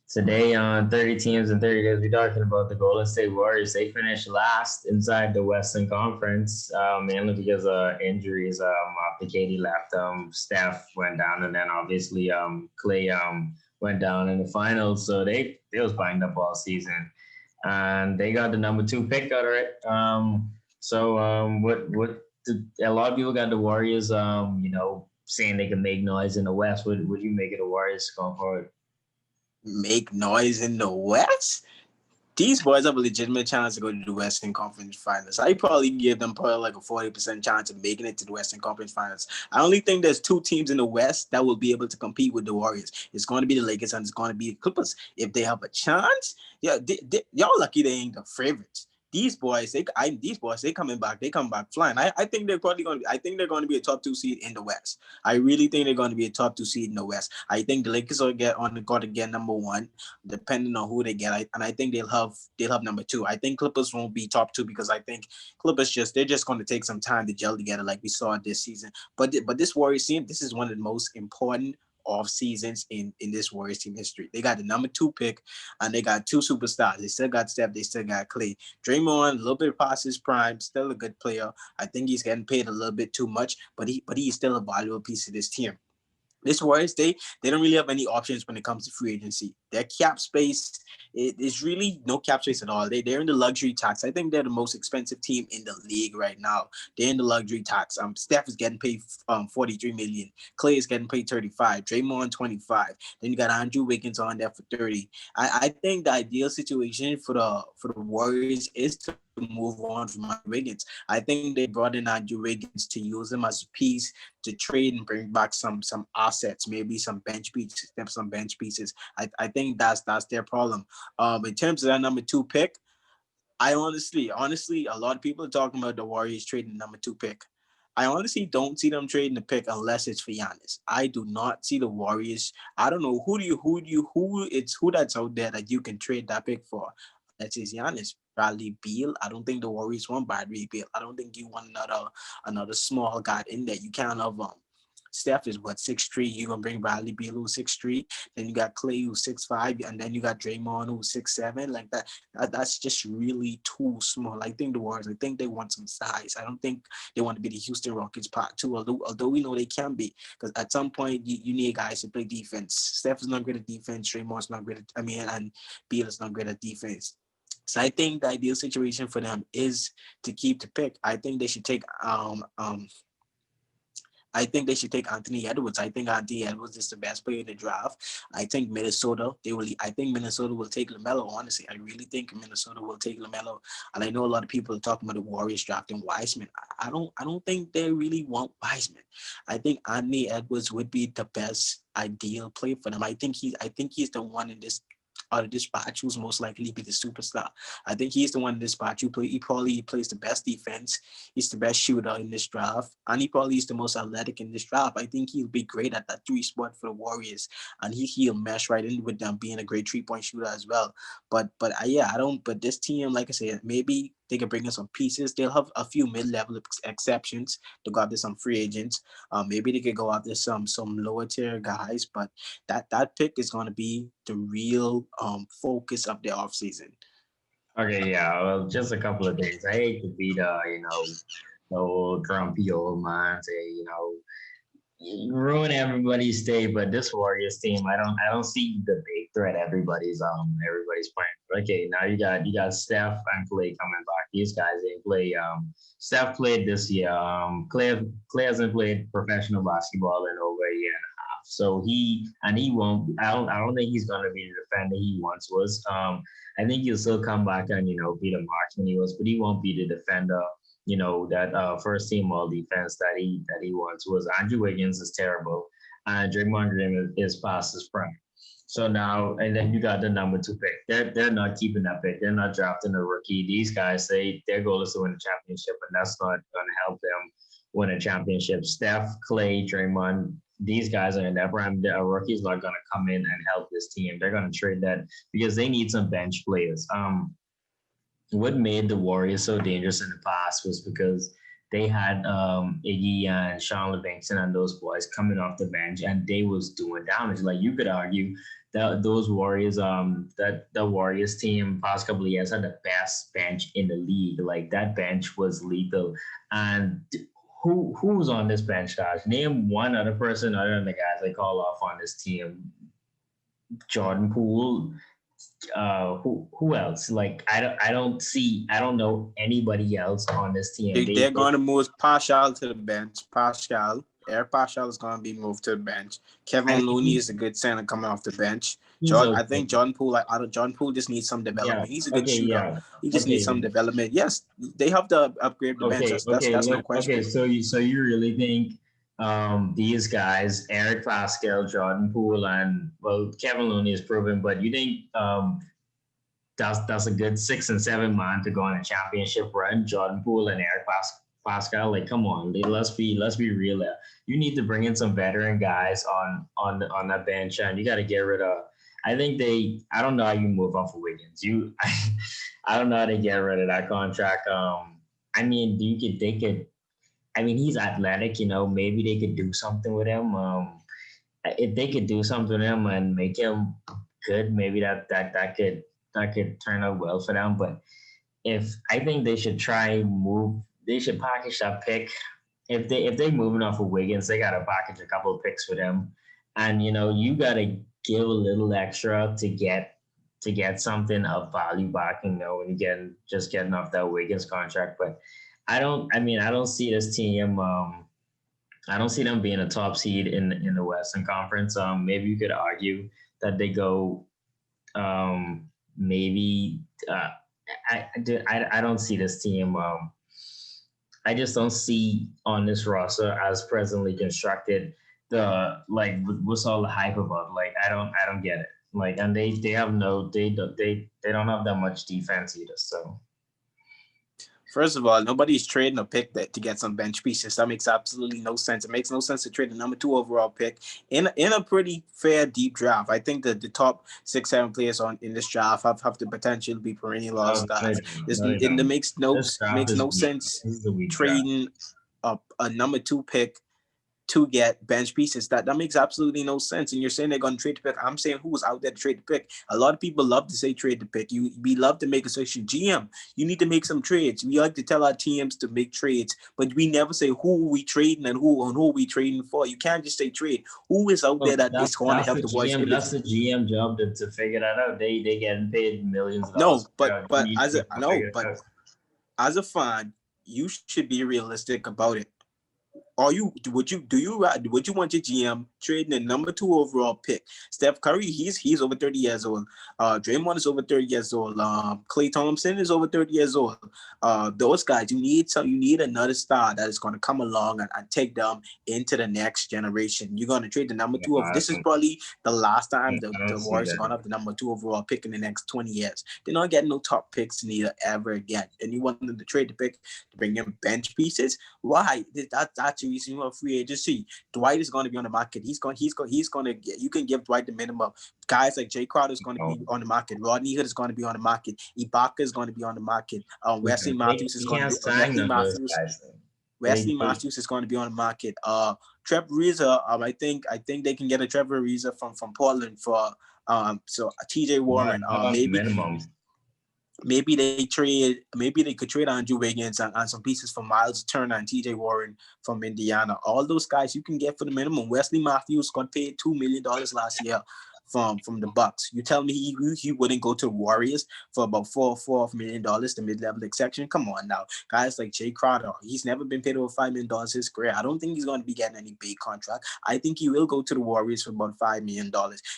Today on 30 Teams in 30 Days, we're talking about the Golden State Warriors. They finished last inside the Western Conference, mainly because of injuries. After Katie left, Steph went down, and then obviously Clay went down in the finals. So they was banged up all season, and they got the number two pick out of it. A lot of people got the Warriors, saying they can make noise in the West. Would you make it the Warriors going forward? Make noise in the West? These boys have a legitimate chance to go to the Western Conference Finals. I probably give them probably like a 40% chance of making it to the Western Conference Finals. I only think there's two teams in the West that will be able to compete with the Warriors. It's going to be the Lakers and it's going to be the Clippers. If they have a chance, yeah, y'all lucky they ain't the favorites. These boys, they coming back. They come back flying. I think they're probably going to. I think they're going to be a top two seed in the West. I really think they're going to be a top two seed in the West. I think the Lakers will get on the court again number one, depending on who they get. And I think they'll have number two. I think Clippers won't be top two because I think Clippers they're just going to take some time to gel together like we saw this season. But this Warriors team, this is one of the most important off seasons in this Warriors team history. They got the number two pick and they got two superstars. They still got Steph, they still got Clay. Draymond, a little bit past his prime, still a good player. I think he's getting paid a little bit too much, but he's still a valuable piece of this team. This Warriors, they don't really have any options when it comes to free agency. Their cap space is really no cap space at all. They're in the luxury tax. I think they're the most expensive team in the league right now. They're in the luxury tax. Steph is getting paid 43 million. Clay is getting paid 35. Draymond 25. Then you got Andrew Wiggins on there for 30. I think the ideal situation for the Warriors is to move on from Andrew Wiggins. I think they brought in Andrew Wiggins to use him as a piece to trade and bring back some assets, maybe some bench pieces. I think that's their problem. In terms of that number two pick, I honestly, a lot of people are talking about the Warriors trading the number two pick. I honestly don't see them trading the pick unless it's for Giannis. I do not see the Warriors. I don't know who that's out there that you can trade that pick for. Unless it's Giannis, Bradley Beal. I don't think the Warriors want Bradley Beal. I don't think you want another small guy in there. You can't have Steph is what 6'3". You're gonna bring Bradley Beal who's 6'3". Then you got Clay who's 6'5", and then you got Draymond who's 6'7". Like that's just really too small. I think the Warriors. I think they want some size. I don't think they want to be the Houston Rockets part two. Although we know they can be, because at some point you need guys to play defense. Steph is not great at defense. Draymond's not great at. And Beal is not great at defense. So I think the ideal situation for them is to keep the pick. I think they should take Anthony Edwards. I think Anthony Edwards is the best player in the draft. I think Minnesota will take LaMelo. Honestly, I really think Minnesota will take LaMelo. And I know a lot of people are talking about the Warriors drafting Wiseman. I don't think they really want Wiseman. I think Anthony Edwards would be the best ideal player for them. I think he's the one in this out of this batch who's most likely to be the superstar. I think he's the one in this batch who he probably plays the best defense. He's the best shooter in this draft, and he probably is the most athletic in this draft. I think he'll be great at that three spot for the Warriors, and he'll mesh right in with them being a great 3-point shooter as well. Yeah, I don't. But this team, like I said, maybe they can bring in some pieces. They'll have a few mid-level exceptions to go after some free agents. Maybe they could go after some lower tier guys, but that pick is going to be the real focus of the offseason. Okay, yeah. Well, just a couple of things. I hate to be the old grumpy old man, say, ruin everybody's day. But this Warriors team, I don't see the big threat everybody's playing. Okay, now you got Steph and Clay coming back. These guys ain't play. Steph played this year. Clay hasn't played professional basketball in over a year and a half. So he won't. I don't think he's gonna be the defender he once was. I think he'll still come back and be the marksman he was, but he won't be the defender. That first team all defense that he once was. Andrew Wiggins is terrible, and Draymond Green is past his prime. So now, and then you got the number two pick. They're not keeping that pick. They're not drafting a rookie. These guys say their goal is to win a championship, and that's not going to help them win a championship. Steph, Clay, Draymond, these guys are in their prime. The rookie's not going to come in and help this team. They're going to trade that because they need some bench players. What made the Warriors so dangerous in the past was because they had Iggy and Sean Livingston and those boys coming off the bench, and they was doing damage. Like you could argue that those Warriors, that the Warriors team past couple of years had the best bench in the league. Like that bench was lethal. And who was on this bench, guys? Name one other person other than the guys they call off on this team. Jordan Poole, who else? Like I don't know anybody else on this team. They're going to move Pascal to the bench. Eric Pascal is going to be moved to the bench. Kevin Looney is a good center coming off the bench. I think Jordan Poole, Jordan Poole just needs some development. He's a good shooter. Yeah. He just needs some development. Yes, they have to upgrade the bench. That's no question. Okay, so you really think these guys, Eric Pascal, Jordan Poole, and Kevin Looney is proven, but you think that's a good 6 and 7 man to go on a championship run? Jordan Poole and Eric Pascal, like, come on, let's be real there. You need to bring in some veteran guys on that bench, and you got to get rid of. I think I don't know how you move off of Wiggins. I don't know how to get rid of that contract. I mean, they could. I mean, he's athletic, maybe they could do something with him. If they could do something with him and make him good, maybe that could turn out well for them. But I think they should they should package that pick. If they're moving off of Wiggins, they gotta package a couple of picks with him. And you gotta give a little extra to get something of value back, when you getting off that Wiggins contract. But I don't see this team. I don't see them being a top seed in the Western Conference. Maybe you could argue that they go. Maybe I don't see this team. I just don't see on this roster as presently constructed what's all the hype about. Like I don't get it. Like, and they don't have that much defense either. So. First of all, nobody's trading a pick to get some bench pieces. That makes absolutely no sense. It makes no sense to trade the number 2 overall pick in a pretty fair deep draft. I think that the top 6-7 players in this draft have the potential to be perennial all-stars. It makes no sense trading a number 2 pick to get bench pieces. That makes absolutely no sense. And you're saying they're going to trade the pick. I'm saying who's out there to trade the pick. A lot of people love to say trade the pick. We love to make a section. GM, you need to make some trades. We like to tell our teams to make trades, but we never say who we trading and who we trading for. You can't just say trade. Who is out there that is going to help the boys? That's the GM job to figure that out. They getting paid millions of dollars. But as a fan, you should be realistic about it. Would you want your GM trading the number 2 overall pick? Steph Curry, he's over 30 years old. Draymond is over 30 years old. Klay Thompson is over 30 years old. Those guys, you need another star that is going to come along and take them into the next generation. You're going to trade the number 2 of this is probably the last time the Warriors are going to have the number 2 overall pick in the next 20 years. They're not getting no top picks neither ever again. And you want them to trade the pick to bring in bench pieces? Why? That's the reason you have free agency. Dwight is going to be on the market. He's going to get. You can give Dwight the minimum. Guys like Jay Crowder is going to be on the market. Rodney Hood is going to be on the market. Ibaka is going to be on the market. Wesley Matthews is going to be. Wesley Matthews is going to be on the market. Trevor Ariza. I think they can get a Trevor Ariza from Portland for so TJ Warren. Maybe they could trade Andrew Wiggins and some pieces from Miles Turner and TJ Warren from Indiana. All those guys you can get for the minimum. Wesley Matthews got paid $2 million last year from the Bucks. You tell me he wouldn't go to the Warriors for about $4 million, the mid-level exception? Come on now. Guys like Jay Crowder, he's never been paid over $5 million his career. I don't think he's going to be getting any big contract. I think he will go to the Warriors for about $5 million.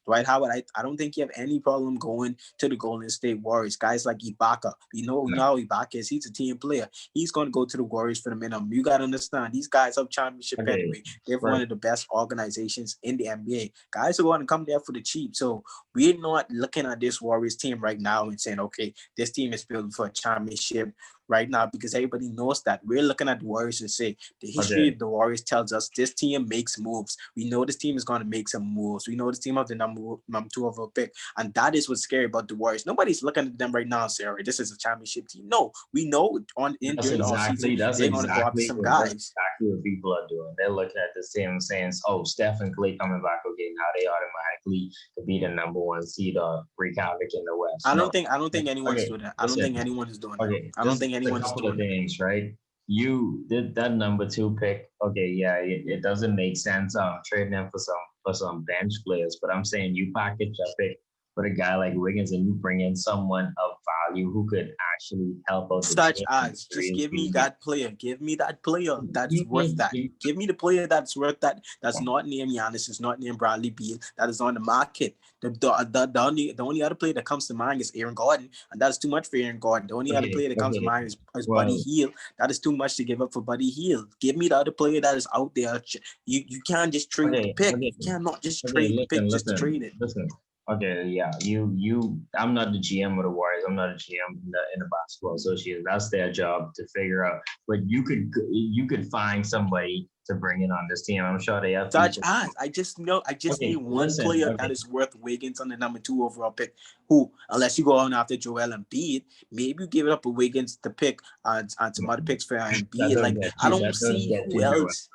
Dwight Howard, I don't think you have any problem going to the Golden State Warriors. Guys like Ibaka, you know how Ibaka is. He's a team player. He's going to go to the Warriors for the minimum. You got to understand, these guys have championship anyway. They're one of the best organizations in the NBA. Guys are going to come there for the cheap. So we're not looking at this Warriors team right now and saying, okay, this team is built for a championship. right now because everybody knows that we're looking at the Warriors and say the history Okay. of the Warriors tells us this team makes moves. We know this team is going to make some moves. We know this team have the number 2 overall pick, and that is what's scary about the Warriors. Nobody's looking at them right now and say, "All right, this is a championship team." No, we know during the offseason they're going to go after some that's guys. exactly what people are doing. They're looking at this team and saying, "Oh, Steph and Clay coming back. Okay, now they automatically could be the number one seed or wreak havoc in the West." No. I don't think anyone's Okay, doing that. I don't listen. think anyone is doing that. Okay, I don't just think a anyone is couple of doing that. things, right? You did that number two pick. Okay, yeah, it doesn't make sense trading them for some bench players, but I'm saying you package a pick for a guy like Wiggins and you bring in someone of value who could actually help out the Such team. as, just give me that player. Give me that player that's worth that. You- Give me the player that's worth that. That's not named Giannis. It's not named Bradley Beal. That is on the market. The only other player that comes to mind is Aaron Gordon, and that's too much for Aaron Gordon. The only other player that comes to mind is Buddy Well, Hield. That is too much to give up for Buddy Hield. Give me the other player that is out there. You can't just trade the pick. You cannot just trade the pick just to trade it. listen. Okay, yeah, you. I'm not the GM of the Warriors. I'm not a GM in the basketball association. That's their job to figure out. But you could find somebody to bring in on this team. I'm sure they have Such people. as I just need one Listen. player that Okay, is worth Wiggins on the number 2 overall pick. Who, unless you go on after Joel Embiid, maybe you give it up a Wiggins to pick and some other picks for that Embiid. doesn't Like get I you. don't That doesn't see get who you, Joel. else.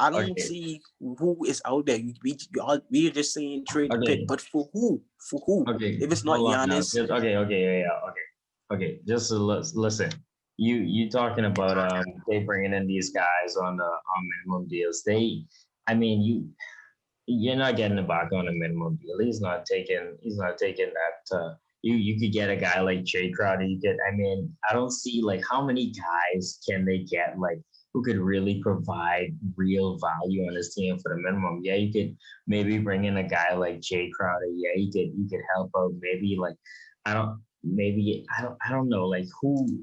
I don't Okay, see who is out there. We're just saying trade the pick, okay, but for who? For who? okay. If it's not Hold on now. Giannis, Yeah, okay. Okay, just listen. You talking about they bringing in these guys on minimum deals. I mean you're not getting him back on a minimum deal. He's not taking that. You could get a guy like Jay Crowder. I mean I don't see like how many guys can they get like who could really provide real value on this team for the minimum. Yeah, you could maybe bring in a guy like Jay Crowder. Yeah, you could help out. Maybe like I don't know like who do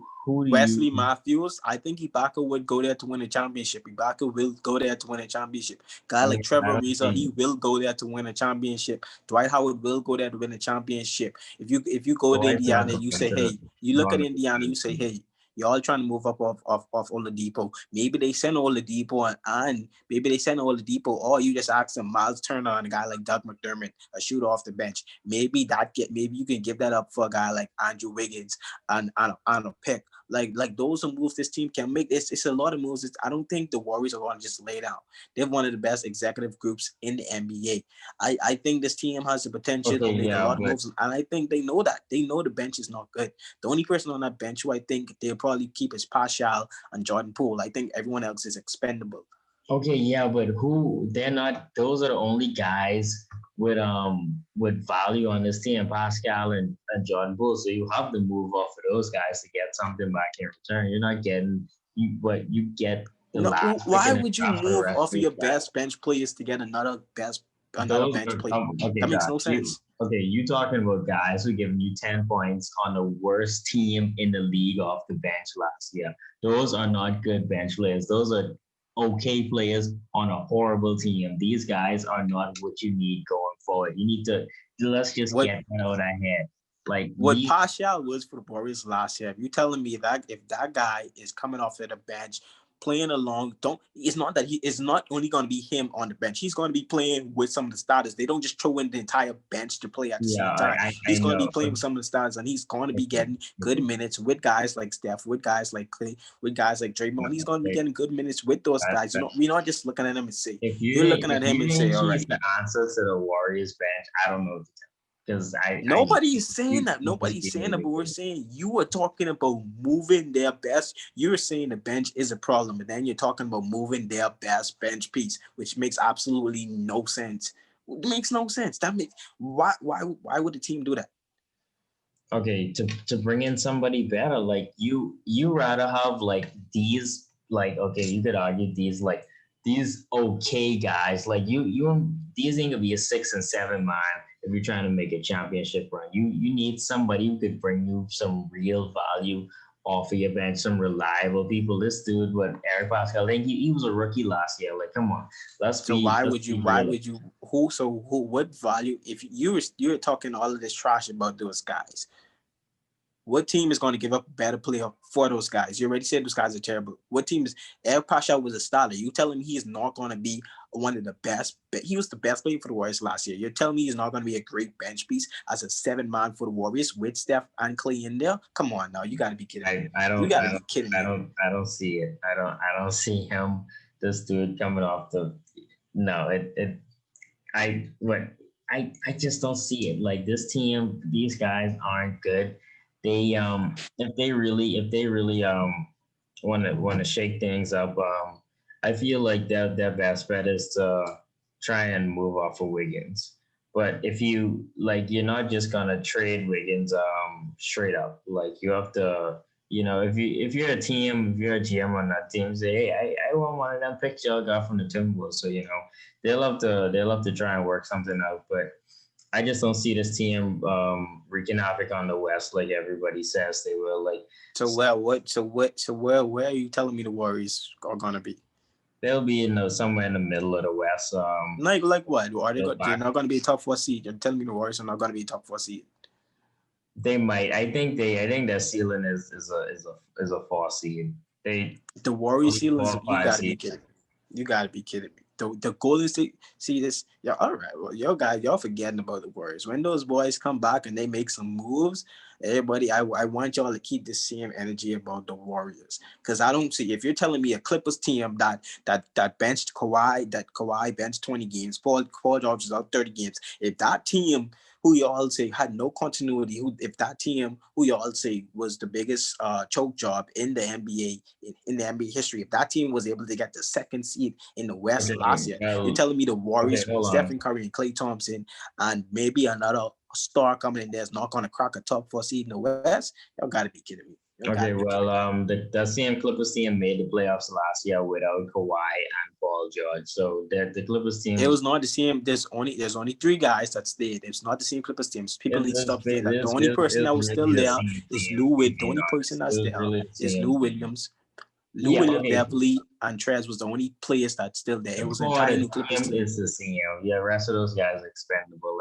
you Wesley Matthews, I think Ibaka would go there to win a championship. Ibaka will go there to win a championship. Guy like I Trevor don't Ariza, he think will go there to win a championship. Dwight Howard will go there to win a championship. If you go to Dwight's not Indiana, you going say, to hey, you look at going Indiana, you say, hey, y'all trying to move up off Oladipo. Maybe they send Oladipo and maybe they send Oladipo, or you just ask them Miles Turner and a guy like Doug McDermott, a shooter off the bench. Maybe you can give that up for a guy like Andrew Wiggins and a pick. Like those are moves this team can make. It's a lot of moves. I don't think the Warriors are going to just lay down. They're one of the best executive groups in the NBA. I think this team has the potential to make a lot of moves, and I think they know that. They know the bench is not good. The only person on that bench who I think they'll probably keep is Pascal and Jordan Poole. I think everyone else is expendable. Okay, yeah, but they're not those are the only guys with value on this team, Pascal and Jordan Poole. So you have to move off of those guys to get something back in return. You're not getting you get the No, last pick why in the would you draft for the move rest off of of these your guys. best bench players to get another Those bench are player? okay, That makes Doc. no sense. You talking about guys who giving you 10 points on the worst team in the league off the bench last year. Those are not good bench players. Those are okay players on a horrible team. These guys are not what you need going forward. You need to let's just What get that out ahead. Like what Pascal was for the Warriors last year. If you telling me that if that guy is coming off of the bench, playing along, it's not that it's not only going to be him on the bench. He's going to be playing with some of the starters. They don't just throw in the entire bench to play at the yeah, same time. I He's going to be know. playing with some of the starters, and he's going to be getting good minutes with guys like Steph, with guys like Clay, with guys like Draymond. He's going to be getting good minutes with those guys. We're not just looking at him and say, you're looking at him and say, all right. The answer to the Warriors bench, I don't know because Nobody's saying that. Nobody's saying that, but we're saying you are talking about moving their best. You're saying the bench is a problem, but then you're talking about moving their best bench piece, which makes absolutely no sense. It makes no sense. That makes why would the team do that? Okay, to bring in somebody better, like you rather have like these like okay, you could argue these okay guys like you these ain't gonna be a 6 and 7 man if you're trying to make a championship run. You need somebody who could bring you some real value off of your bench, some reliable people. This dude, what Eric Pascal, I think he was a rookie last year. Like, come on, So why would you what value if you're talking all of this trash about those guys? What team is going to give up a better player for those guys? You already said those guys are terrible. What team is Eric Pasha was a starter? You telling me he is not going to be one of the best? He was the best player for the Warriors last year. You're telling me he's not going to be a great bench piece as a 7-man for the Warriors with Steph and Clay in there? Come on now, you got to be kidding me. You got to be kidding me. I don't see it. I don't see him. This dude coming off the no. I just don't see it. Like this team, these guys aren't good. They if they really want to shake things up, I feel like their best bet is to try and move off of Wiggins. But if you like, you're not just gonna trade Wiggins straight up. Like you have to, if you're a team, if you're a GM on that team, say, hey, I want one of them pick your guy from the Timberwolves. So they'll have to try and work something out. But I just don't see this team wreaking havoc on the West like everybody says they will. Like where are you telling me the Warriors are gonna be? they'll be somewhere in the middle of the West. Like what? Are they're not gonna be a top 4 seed? You're telling me the Warriors are not gonna be a top 4 seed? They might. I think their ceiling is a 4 seed. The Warriors ceiling is, you gotta be kidding. You gotta be kidding me. The Golden State, see this, yeah, all right. Well, y'all forgetting about the Warriors. When those boys come back and they make some moves, everybody, I want y'all to keep the same energy about the Warriors. Because I don't see, if you're telling me a Clippers team that benched Kawhi, that Kawhi benched 20 games, Paul George is out 30 games, if that team who y'all say had no continuity, if that team who y'all say was the biggest choke job in the NBA, in the NBA history, if that team was able to get the 2nd seed in the West last year, you're telling me the Warriors with Stephen Curry and Klay Thompson and maybe another star coming in there is not going to crack a top 4 seed in the West? Y'all got to be kidding me. Okay, well, the same Clippers team made the playoffs last year without Kawhi and Paul George. So the Clippers team. It was not the same. There's only 3 guys that stayed. It's not the same Clippers team. People need to stop saying that. The only person that was still there is Lou Williams. The only person that's there is Lou Williams. Williams, Beverly, and Trez was the only players that's still there. It was entirely Clippers team. It's the same. Yeah, the rest of those guys are expendable.